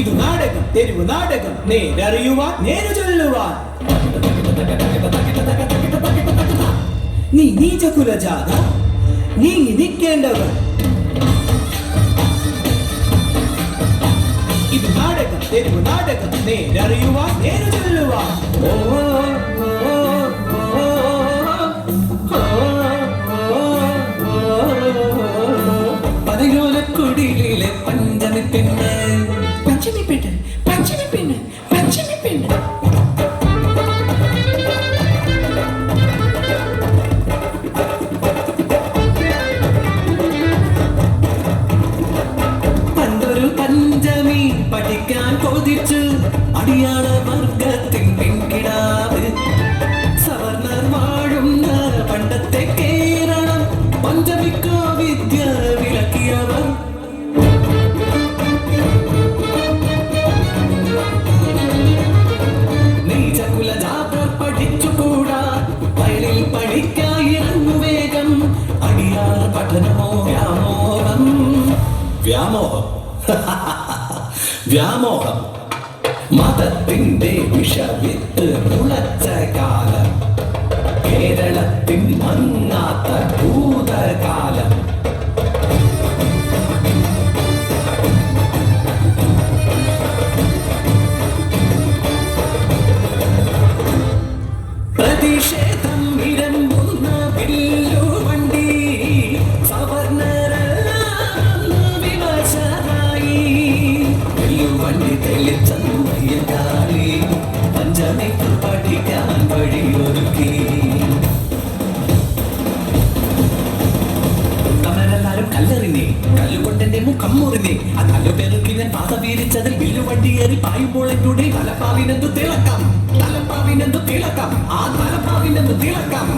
ഇത് നാടകം, തെരുവ് നാടകം, നേരറിയുവാൻ നേരു ചൊല്ലുവാൻ. നീ നീചകുലജാത, നീങ്ങി നിൽക്കേണ്ടവർ. ഇത് നാടകം, തെരുവ് നാടകം, നേരറിയുവാൻ നേരു ചൊല്ലുവാൻ. പനയോലക്കുടിയിലെ പഞ്ചമി പെണ്ണ്, പഞ്ചമി പെണ്ണ്, പഞ്ചമി പെണ്ണ്, പഞ്ചമി പെണ്ണ്. പണ്ടൊരു പഞ്ചമി പഠിക്കാൻ കൊതിച്ചു അടിയാള വർഗത്തിൻ പെൺകിടാവ്. സവർണർ വാഴുന്ന പണ്ടത്തെ കേരളം പഞ്ചമിക്കോ വിദ്യ വിളക്കിയവർ. നീചകുലജാതർ പഠിച്ചുകൂടാ, വയലിൽ പഠിക്കായിറങ്ങു വേഗം. അടിയാള പഠനമോ വ്യാമോഹം. വ്യാമോഹം വ്യാമോഹം മതത്തിന്റെ വിഷവിത്ത് മുളച്ച കാലം, കേരളത്തിൻ മങ്ങാത്ത ഭൂതകാലം. പ്രതിഷേധം ഇരമ്പുന്ന വില്ലുവണ്ടി, സവർണരെല്ലാം വിവശരായി. വില്ലുവണ്ടി തെളിച്ചെന്നു മയ്യത്താളി, പഞ്ചമിക്ക് പഠിക്കാൻ വഴിയൊരുക്കി. കമരെല്ലാരും കല്ലെറിഞ്ഞേ, കല്ലുകൊണ്ടെന്റെ മുഖം മുറിഞ്ഞേ. ആ കല്ലുപേർക്ക് ഞാൻ പാത വീരിച്ചതിൽ വില്ലുവണ്ടിയേറി പായുമ്പോൾ എന്നോട് തലപ്പാവിനെന്തു തിളക്കം, തലപ്പാവിനെന്തു തിളക്കം, ആ തലപ്പാവിനെന്തു തിളക്കം.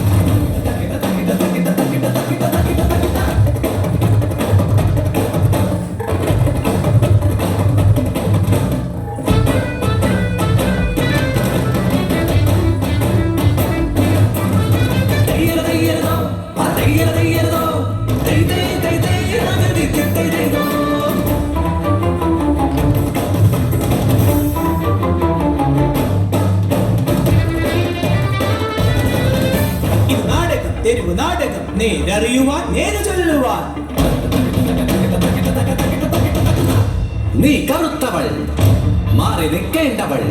ഇത് നാടകം, തെരുവ് നാടകം, നേരറിയുവാൻ നേരു ചൊല്ലുവാൻ. നീ കറുത്തവൾ, മാറി നിൽക്കേണ്ടവൾ.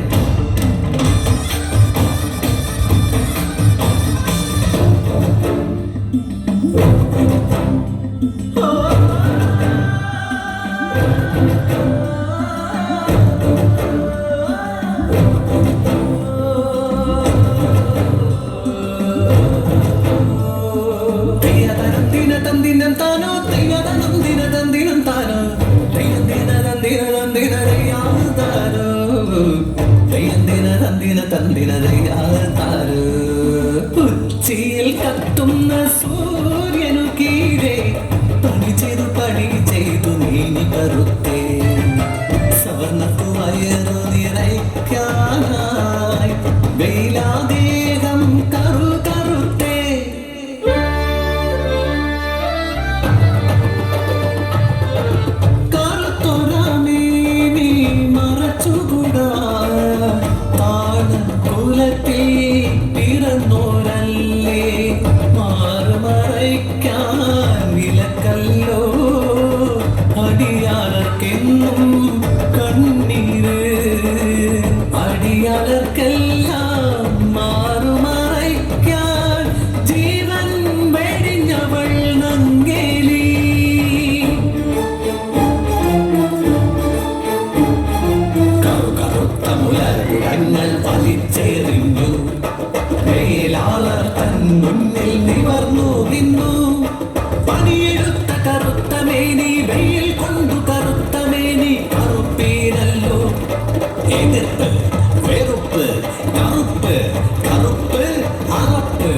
ഉച്ചിയിൽ കത്തുന്ന സൂര്യനു കീഴെ പണി ചെയ്തു നീനി കറുത്തേ. സവർണക്കു വയറു നിറയ്ക്കാനായി വെയിലാദേഹം കറുത്തേ. കറുത്തൊരാമീനി മറച്ചുകൂടാ, കുലത്തിൽ പിറന്നോരല്ലേ. മാറുമറയ്ക്കാൻ വിലക്കല്ലോ അടിയാളർക്കെന്നും കണ്ണീര്. അടിയാളർക്കെല്ലാം മാറുമറയ്ക്കാൻ ജീവൻ വെടിഞ്ഞവൾ നങ്ങേലി. കറുത്ത മുലകുടങ്ങൾ വലിച്ചെറിഞ്ഞു, മേലാളർ തൻ മുന്നിൽ നിവർന്നു നിന്നു. പണിയെടുത്ത കറുത്ത മേനി, വെയിൽ കൊണ്ടു കറുത്ത മേനി. കറുപ്പീനല്ലോ എതിർപ്പ്, വെറുപ്പ്, കറുപ്പ്, കറുപ്പ്, അറപ്പ്.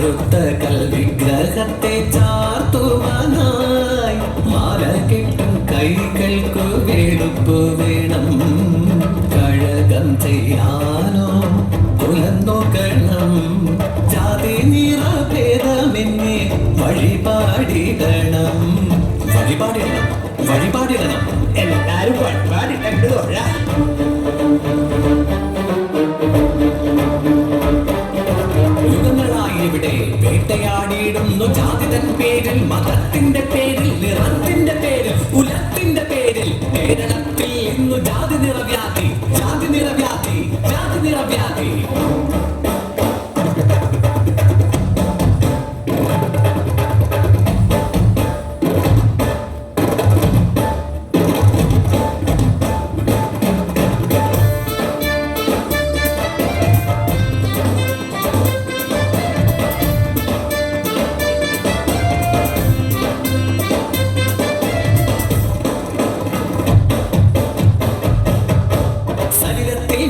കറുത്ത കൽവിഗ്രഹത്തെ ചാർത്തുവാനായി മാല കെട്ടും കൈകൾക്കു വെളുപ്പ് വേണം. കഴകം ചെയ്യാനോ കുലം നോക്കണം. ജാതി നിറഭേദമെന്നെ വഴിപാടിടണം. വഴിപാടിടണം, വഴിപാടിടണം. എല്ലാരും വഴിപാടിട്ടുണ്ട് തൊഴ. യുഗങ്ങളായി ഇവിടെ വേട്ടയാടിയിടുന്നു ജാതിതൻ പേരിൽ, മതത്തിന്റെ പേരിൽ, നിറത്തിന്റെ പേരിൽ, കുലത്തിന്റെ പേരിൽ. കേരളത്തിൽ ഇന്നു ജാതി നിറവ്യാധി, ജാതി നിറവ്യാധി, ജാതി നിറവ്യാധി.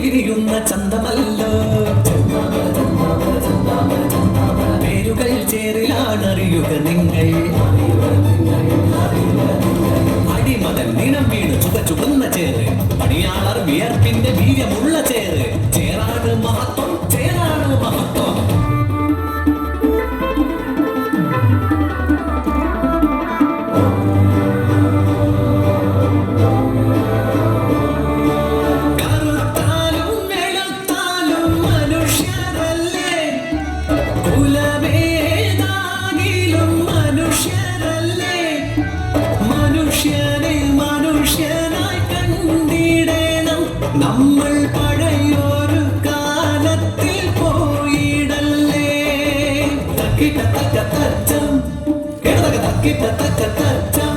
വിരിയുന്ന ചന്തമല്ലോ പേരുകൾ ചേറിലാണറിയുക നിങ്ങൾ. അടിമതൻ നിണം വീണ് ചുകച്ചുകുന്ന ചേറ്, പണിയാളർ വിയർപ്പിന്റെ വീര്യമുള്ള ചേറ്. ചേറാണ് മഹത്വം, ചേറാണ് മഹത്വം. നമ്മൾ പഴയൊരു കാലത്തിൽ പോയിടല്ലേ. തക്കിട്ട തക്ക തച്ചം, കേടക തക്കിട്ട തക്ക തച്ചം.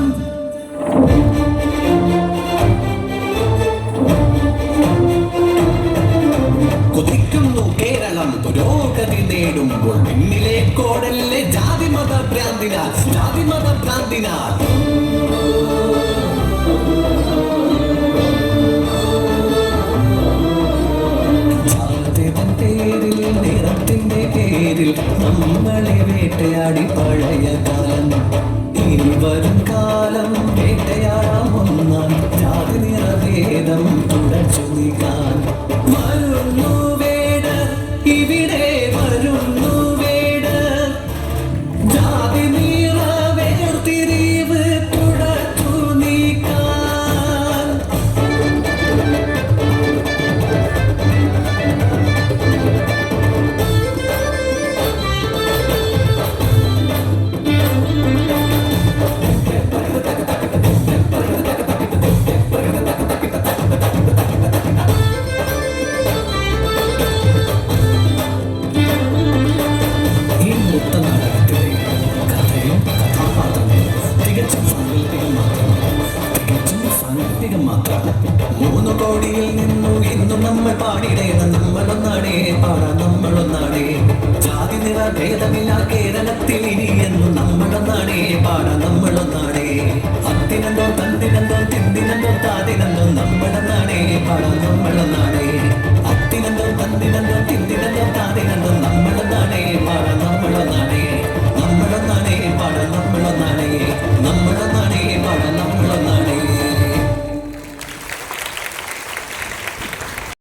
കുതിക്കുന്നു കേരളം പുരോഗതി നേടുമ്പോൾ. പിന്നിലെ കോടലിലെ ജാതിമത ഭ്രാന്തിനാ, ജാതിമത ഭ്രാന്തിനാ. നിറത്തിന്റെ പേരിൽ നമ്മളെ വേട്ടയാടി പഴയ കാലം. ഇനി വരും കാലം വേട്ടയാടാം ഒന്നാം. ജാതി നിറഭേദം തുടച്ചു നീക്കാൻ വരുന്നു വേട, ഇവിടെ വരുന്നു വേട. ജാതി നിറ വേർതിരിവ് തുടച്ചു നീക്കാൻ. മൂന്നു കോടിയിൽ നിന്നു ഇന്നും നമ്മൾ പാടിടേണം. നമ്മളൊന്നാടേ പാടാം, നമ്മളൊന്നാടേ. ജാതി നിറ ഭേദമില്ല കേരളത്തിൽ ഇനി എന്നും നമ്മളൊന്നാടേ പാടാം, നമ്മളൊന്നാടേ. അത്തിനെന്തോ തന്തിനെന്തോ തിന്തിനെന്തോ താതിനെന്തോ നമ്മളൊന്നാടേ പാടാം.